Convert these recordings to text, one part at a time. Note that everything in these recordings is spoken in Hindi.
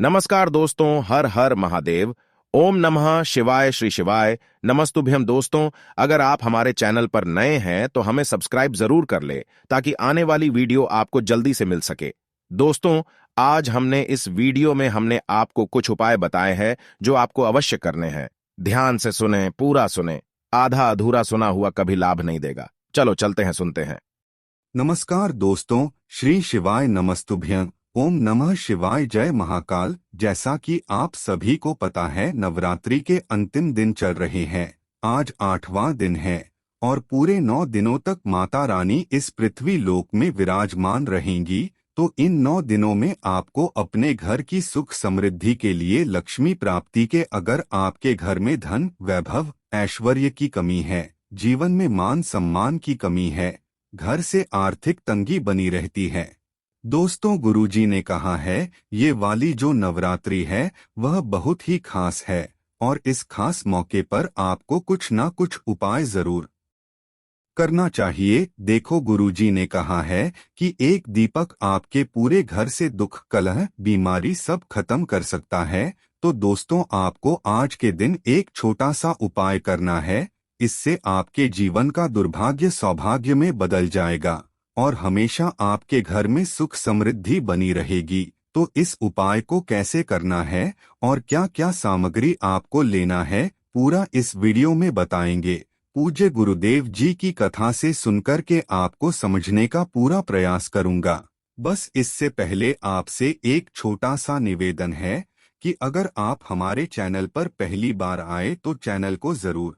नमस्कार दोस्तों, हर हर महादेव। ओम नमः शिवाय श्री शिवाय। नमस्तुभ्यम दोस्तों। अगर आप हमारे चैनल पर नए हैं तो हमें सब्सक्राइब जरूर कर ले ताकि आने वाली वीडियो आपको जल्दी से मिल सके। दोस्तों, आज इस वीडियो में हमने आपको कुछ उपाय बताए हैं जो आपको अवश्य करने हैं। ध्यान से सुने, पूरा सुने। आधा अधूरा सुना हुआ कभी लाभ नहीं देगा। चलो चलते हैं, सुनते हैं। नमस्कार दोस्तों, श्री शिवाय नमस्तुभ्यं। ओम नमः शिवाय, जय महाकाल। जैसा कि आप सभी को पता है, नवरात्रि के अंतिम दिन चल रहे हैं। आज 8वां दिन है और पूरे 9 दिनों तक माता रानी इस पृथ्वी लोक में विराजमान रहेंगी। तो इन 9 दिनों में आपको अपने घर की सुख समृद्धि के लिए, लक्ष्मी प्राप्ति के, अगर आपके घर में धन, वैभव, ऐश्वर्य की कमी है, जीवन में मान सम्मान की कमी है, घर से आर्थिक तंगी बनी रहती है। दोस्तों, गुरुजी ने कहा है, ये वाली जो नवरात्रि है वह बहुत ही खास है और इस खास मौके पर आपको कुछ ना कुछ उपाय जरूर करना चाहिए। देखो, गुरुजी ने कहा है कि एक दीपक आपके पूरे घर से दुख, कलह, बीमारी सब खत्म कर सकता है। तो दोस्तों, आपको आज के दिन एक छोटा सा उपाय करना है। इससे आपके जीवन का दुर्भाग्य सौभाग्य में बदल जाएगा और हमेशा आपके घर में सुख समृद्धि बनी रहेगी। तो इस उपाय को कैसे करना है और क्या क्या सामग्री आपको लेना है, पूरा इस वीडियो में बताएंगे। पूज्य गुरुदेव जी की कथा से सुनकर के आपको समझने का पूरा प्रयास करूंगा। बस इससे पहले आपसे एक छोटा सा निवेदन है कि अगर आप हमारे चैनल पर पहली बार आए तो चैनल को जरूर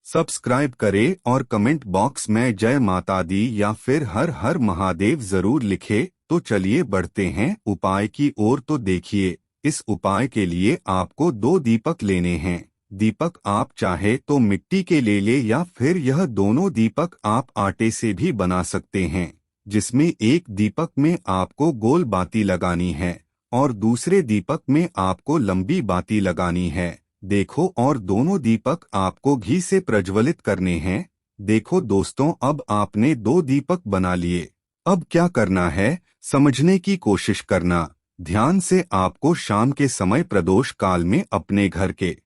सब्सक्राइब करें और कमेंट बॉक्स में जय माता दी या फिर हर हर महादेव जरूर लिखे। तो चलिए बढ़ते हैं उपाय की ओर। तो देखिए, इस उपाय के लिए आपको 2 दीपक लेने हैं। दीपक आप चाहे तो मिट्टी के ले या फिर यह दोनों दीपक आप आटे से भी बना सकते हैं, जिसमें एक दीपक में आपको गोल बाती लगानी है और दूसरे दीपक में आपको लंबी बाती लगानी है। देखो, और दोनों दीपक आपको घी से प्रज्वलित करने हैं। देखो दोस्तों, अब आपने 2 दीपक बना लिए। अब क्या करना है, समझने की कोशिश करना ध्यान से। आपको शाम के समय प्रदोष काल में अपने घर के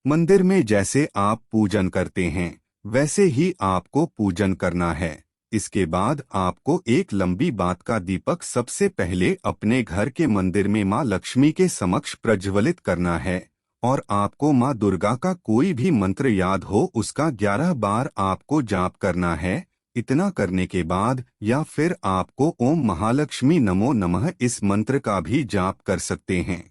मंदिर में जैसे आप पूजन करते हैं वैसे ही आपको पूजन करना है। इसके बाद आपको एक लंबी बात का दीपक सबसे पहले अपने घर के मंदिर में माँ लक्ष्मी के समक्ष प्रज्वलित करना है और आपको माँ दुर्गा का कोई भी मंत्र याद हो उसका 11 बार आपको जाप करना है। इतना करने के बाद या फिर आपको ओम महालक्ष्मी नमो नमः इस मंत्र का भी जाप कर सकते हैं।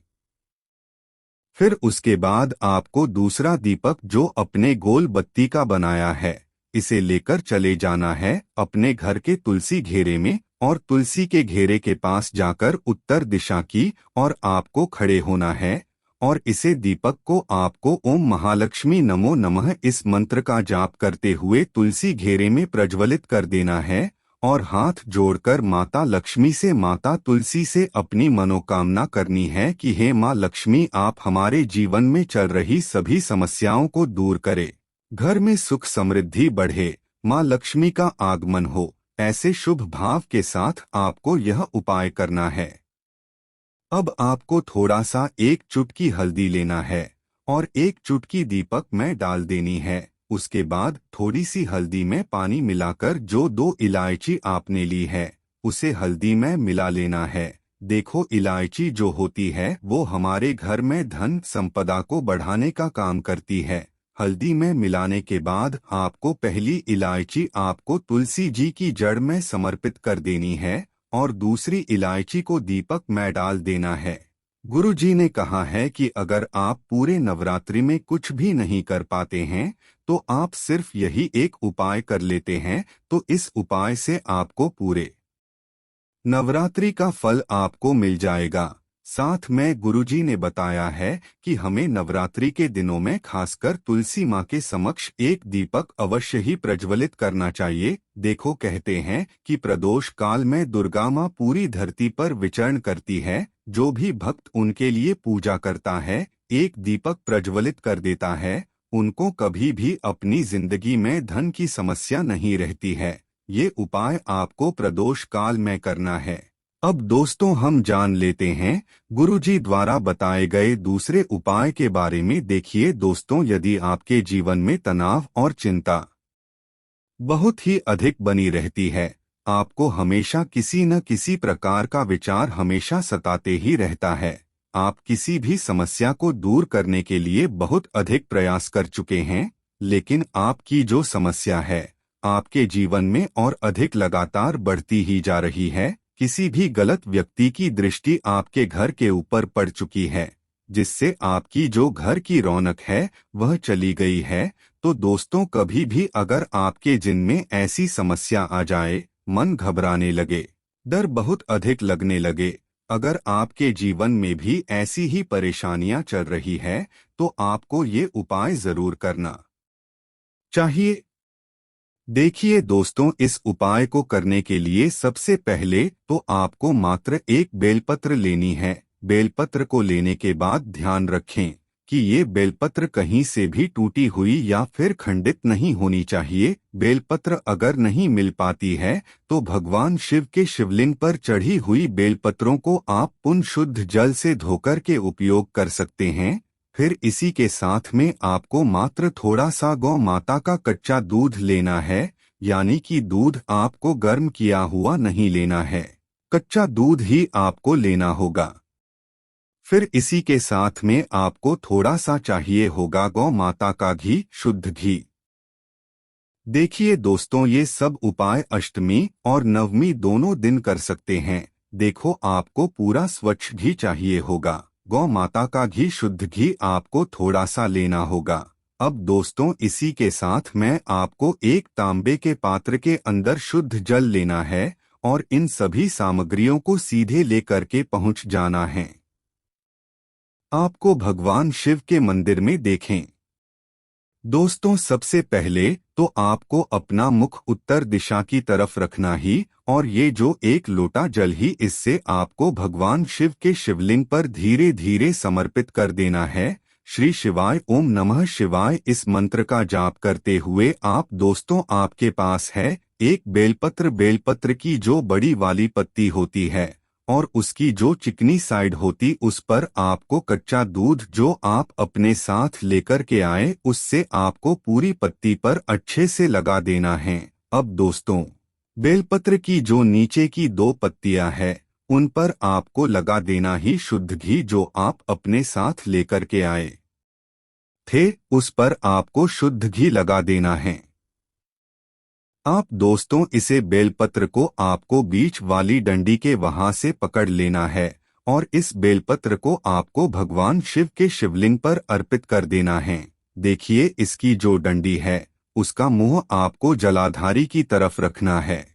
फिर उसके बाद आपको दूसरा दीपक जो अपने गोल बत्ती का बनाया है, इसे लेकर चले जाना है अपने घर के तुलसी घेरे में और तुलसी के घेरे के पास जाकर उत्तर दिशा की और आपको खड़े होना है और इसे दीपक को आपको ओम महालक्ष्मी नमो नमः इस मंत्र का जाप करते हुए तुलसी घेरे में प्रज्वलित कर देना है और हाथ जोड़कर माता लक्ष्मी से, माता तुलसी से अपनी मनोकामना करनी है कि हे माँ लक्ष्मी, आप हमारे जीवन में चल रही सभी समस्याओं को दूर करें, घर में सुख समृद्धि बढ़े, माँ लक्ष्मी का आगमन हो। ऐसे शुभ भाव के साथ आपको यह उपाय करना है। अब आपको थोड़ा सा 1 चुटकी हल्दी लेना है और 1 चुटकी दीपक में डाल देनी है। उसके बाद थोड़ी सी हल्दी में पानी मिलाकर जो 2 इलायची आपने ली है उसे हल्दी में मिला लेना है। देखो, इलायची जो होती है वो हमारे घर में धन संपदा को बढ़ाने का काम करती है। हल्दी में मिलाने के बाद आपको पहली इलायची आपको तुलसी जी की जड़ में समर्पित कर देनी है और दूसरी इलायची को दीपक में डाल देना है। गुरुजी ने कहा है कि अगर आप पूरे नवरात्रि में कुछ भी नहीं कर पाते हैं तो आप सिर्फ यही एक उपाय कर लेते हैं, तो इस उपाय से आपको पूरे नवरात्रि का फल आपको मिल जाएगा। साथ में गुरुजी ने बताया है कि हमें नवरात्रि के दिनों में खासकर तुलसी माँ के समक्ष एक दीपक अवश्य ही प्रज्वलित करना चाहिए। देखो, कहते हैं कि प्रदोष काल में दुर्गा माँ पूरी धरती पर विचरण करती है। जो भी भक्त उनके लिए पूजा करता है, एक दीपक प्रज्वलित कर देता है, उनको कभी भी अपनी जिंदगी में धन की समस्या नहीं रहती है। ये उपाय आपको प्रदोष काल में करना है। अब दोस्तों हम जान लेते हैं गुरुजी द्वारा बताए गए दूसरे उपाय के बारे में। देखिए दोस्तों, यदि आपके जीवन में तनाव और चिंता बहुत ही अधिक बनी रहती है, आपको हमेशा किसी न किसी प्रकार का विचार हमेशा सताते ही रहता है, आप किसी भी समस्या को दूर करने के लिए बहुत अधिक प्रयास कर चुके हैं, लेकिन आपकी जो समस्या है आपके जीवन में और अधिक लगातार बढ़ती ही जा रही है। किसी भी गलत व्यक्ति की दृष्टि आपके घर के ऊपर पड़ चुकी है, जिससे आपकी जो घर की रौनक है वह चली गई है। तो दोस्तों, कभी भी अगर आपके जिन में ऐसी समस्या आ जाए, मन घबराने लगे, डर बहुत अधिक लगने लगे, अगर आपके जीवन में भी ऐसी ही परेशानियां चल रही है, तो आपको ये उपाय जरूर करना चाहिए। देखिए दोस्तों, इस उपाय को करने के लिए सबसे पहले तो आपको मात्र एक बेलपत्र लेनी है। बेलपत्र को लेने के बाद ध्यान रखें कि ये बेलपत्र कहीं से भी टूटी हुई या फिर खंडित नहीं होनी चाहिए। बेलपत्र अगर नहीं मिल पाती है तो भगवान शिव के शिवलिंग पर चढ़ी हुई बेलपत्रों को आप पुण्य शुद्ध जल से धोकर के उपयोग कर सकते हैं। फिर इसी के साथ में आपको मात्र थोड़ा सा गौ माता का कच्चा दूध लेना है, यानी कि दूध आपको गर्म किया हुआ नहीं लेना है, कच्चा दूध ही आपको लेना होगा। फिर इसी के साथ में आपको थोड़ा सा चाहिए होगा गौ माता का घी, शुद्ध घी। देखिए दोस्तों, ये सब उपाय अष्टमी और नवमी दोनों दिन कर सकते हैं। देखो, आपको पूरा स्वच्छ घी चाहिए होगा, गौ माता का घी, शुद्ध घी आपको थोड़ा सा लेना होगा। अब दोस्तों, इसी के साथ में आपको एक तांबे के पात्र के अंदर शुद्ध जल लेना है और इन सभी सामग्रियों को सीधे लेकर के पहुंच जाना है। आपको भगवान शिव के मंदिर में देखें। दोस्तों, सबसे पहले तो आपको अपना मुख उत्तर दिशा की तरफ रखना ही, और ये जो एक लोटा जल ही इससे आपको भगवान शिव के शिवलिंग पर धीरे धीरे समर्पित कर देना है। श्री शिवाय, ओम नमः शिवाय इस मंत्र का जाप करते हुए आप दोस्तों, आपके पास है एक बेलपत्र। बेलपत्र की जो बड़ी वाली पत्ती होती है और उसकी जो चिकनी साइड होती, उस पर आपको कच्चा दूध जो आप अपने साथ लेकर के आए उससे आपको पूरी पत्ती पर अच्छे से लगा देना है। अब दोस्तों, बेलपत्र की जो नीचे की दो पत्तियां हैं उन पर आपको लगा देना ही शुद्ध घी जो आप अपने साथ लेकर के आए थे, उस पर आपको शुद्ध घी लगा देना है। आप दोस्तों, इसे बेलपत्र को आपको बीच वाली डंडी के वहां से पकड़ लेना है और इस बेलपत्र को आपको भगवान शिव के शिवलिंग पर अर्पित कर देना है। देखिए, इसकी जो डंडी है उसका मुंह आपको जलाधारी की तरफ रखना है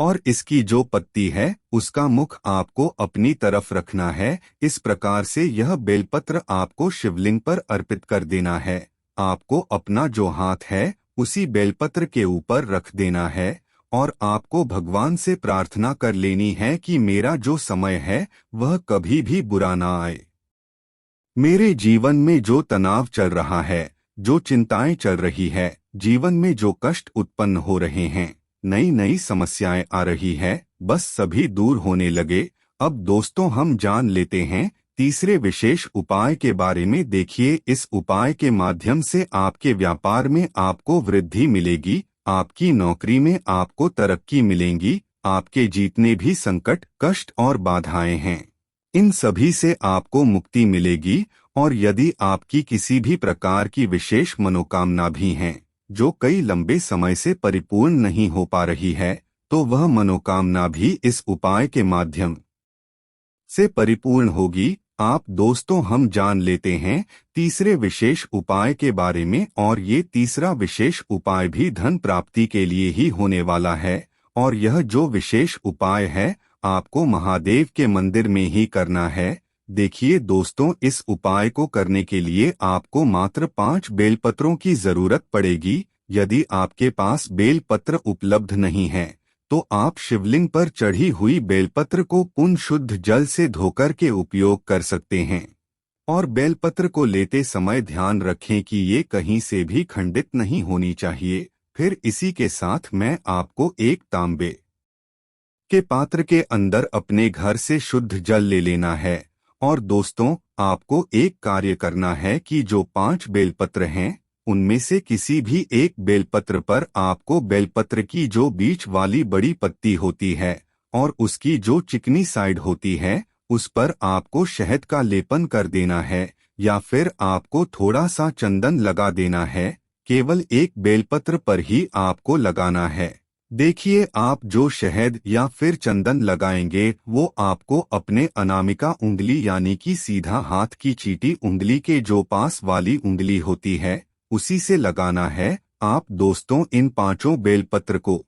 और इसकी जो पत्ती है उसका मुख आपको अपनी तरफ रखना है। इस प्रकार से यह बेलपत्र आपको शिवलिंग पर अर्पित कर देना है। आपको अपना जो हाथ है उसी बेलपत्र के ऊपर रख देना है और आपको भगवान से प्रार्थना कर लेनी है कि मेरा जो समय है वह कभी भी बुरा ना आए। मेरे जीवन में जो तनाव चल रहा है, जो चिंताएं चल रही है, जीवन में जो कष्ट उत्पन्न हो रहे हैं, नई नई समस्याएं आ रही है, बस सभी दूर होने लगे। अब दोस्तों, हम जान लेते हैं तीसरे विशेष उपाय के बारे में। देखिए, इस उपाय के माध्यम से आपके व्यापार में आपको वृद्धि मिलेगी, आपकी नौकरी में आपको तरक्की मिलेगी, आपके जितने भी संकट, कष्ट और बाधाएं हैं इन सभी से आपको मुक्ति मिलेगी। और यदि आपकी किसी भी प्रकार की विशेष मनोकामना भी है जो कई लंबे समय से परिपूर्ण नहीं हो पा रही है, तो वह मनोकामना भी इस उपाय के माध्यम से परिपूर्ण होगी। आप दोस्तों, हम जान लेते हैं तीसरे विशेष उपाय के बारे में, और ये तीसरा विशेष उपाय भी धन प्राप्ति के लिए ही होने वाला है। और यह जो विशेष उपाय है आपको महादेव के मंदिर में ही करना है। देखिए दोस्तों, इस उपाय को करने के लिए आपको मात्र 5 बेलपत्रों की जरूरत पड़ेगी। यदि आपके पास बेलपत्र उपलब्ध नहीं है तो आप शिवलिंग पर चढ़ी हुई बेलपत्र को पुण्य शुद्ध जल से धोकर के उपयोग कर सकते हैं। और बेलपत्र को लेते समय ध्यान रखें कि ये कहीं से भी खंडित नहीं होनी चाहिए। फिर इसी के साथ मैं आपको एक तांबे के पात्र के अंदर अपने घर से शुद्ध जल ले लेना है। और दोस्तों, आपको एक कार्य करना है कि जो 5 बेलपत्र हैं, उनमें से किसी भी एक बेलपत्र पर आपको बेलपत्र की जो बीच वाली बड़ी पत्ती होती है और उसकी जो चिकनी साइड होती है, उस पर आपको शहद का लेपन कर देना है या फिर आपको थोड़ा सा चंदन लगा देना है। केवल एक बेलपत्र पर ही आपको लगाना है। देखिए, आप जो शहद या फिर चंदन लगाएंगे वो आपको अपने अनामिका उंगली यानी कि सीधा हाथ की चीटी उंगली के जो पास वाली उंगली होती है उसी से लगाना है। आप दोस्तों इन 5 बेलपत्र को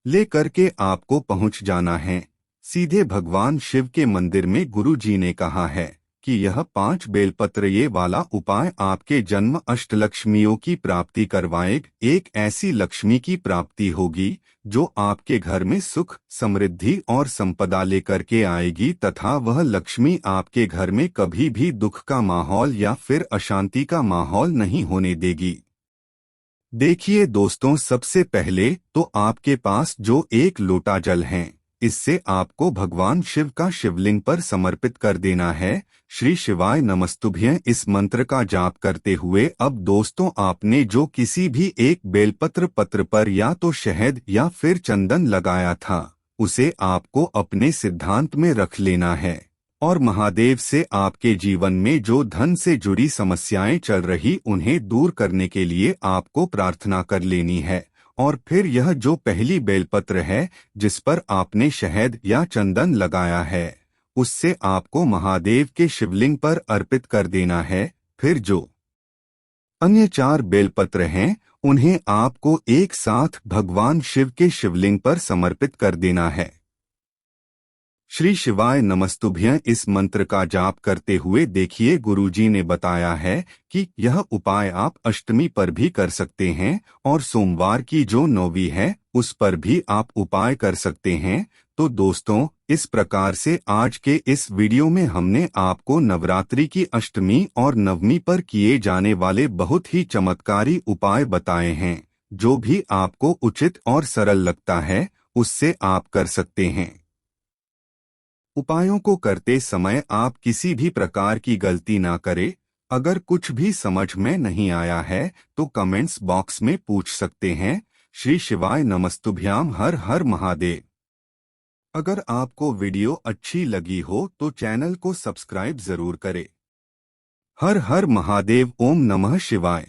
लेकर के आपको पहुंच जाना है सीधे भगवान शिव के मंदिर में। गुरु जी ने कहा है कि यह 5 बेलपत्र ये वाला उपाय आपके जन्म अष्टलक्ष्मियों की प्राप्ति करवाएगा। एक ऐसी लक्ष्मी की प्राप्ति होगी जो आपके घर में सुख, समृद्धि और संपदा लेकर के आएगी तथा वह लक्ष्मी आपके घर में कभी भी दुख का माहौल या फिर अशांति का माहौल नहीं होने देगी। देखिए दोस्तों, सबसे पहले तो आपके पास जो एक लोटा जल है, इससे आपको भगवान शिव का शिवलिंग पर समर्पित कर देना है। श्री शिवाय नमस्तुभ्यं इस मंत्र का जाप करते हुए अब दोस्तों आपने जो किसी भी एक बेलपत्र पत्र पर या तो शहद या फिर चंदन लगाया था, उसे आपको अपने सिद्धांत में रख लेना है और महादेव से आपके जीवन में जो धन से जुड़ी समस्याएं चल रही उन्हें दूर करने के लिए आपको प्रार्थना कर लेनी है। और फिर यह जो पहली बेलपत्र है जिस पर आपने शहद या चंदन लगाया है, उससे आपको महादेव के शिवलिंग पर अर्पित कर देना है। फिर जो अन्य 4 बेलपत्र हैं उन्हें आपको एक साथ भगवान शिव के शिवलिंग पर समर्पित कर देना है। श्री शिवाय नमस्तुभ्यं इस मंत्र का जाप करते हुए देखिए, गुरुजी ने बताया है कि यह उपाय आप अष्टमी पर भी कर सकते हैं और सोमवार की जो 9वीं है उस पर भी आप उपाय कर सकते हैं। तो दोस्तों, इस प्रकार से आज के इस वीडियो में हमने आपको नवरात्रि की अष्टमी और नवमी पर किए जाने वाले बहुत ही चमत्कारी उपाय बताए हैं। जो भी आपको उचित और सरल लगता है उससे आप कर सकते हैं। उपायों को करते समय आप किसी भी प्रकार की गलती ना करें। अगर कुछ भी समझ में नहीं आया है तो कमेंट्स बॉक्स में पूछ सकते हैं। श्री शिवाय नमस्तुभ्याम। हर हर महादेव। अगर आपको वीडियो अच्छी लगी हो तो चैनल को सब्सक्राइब जरूर करें। हर हर महादेव। ओम नमः शिवाय।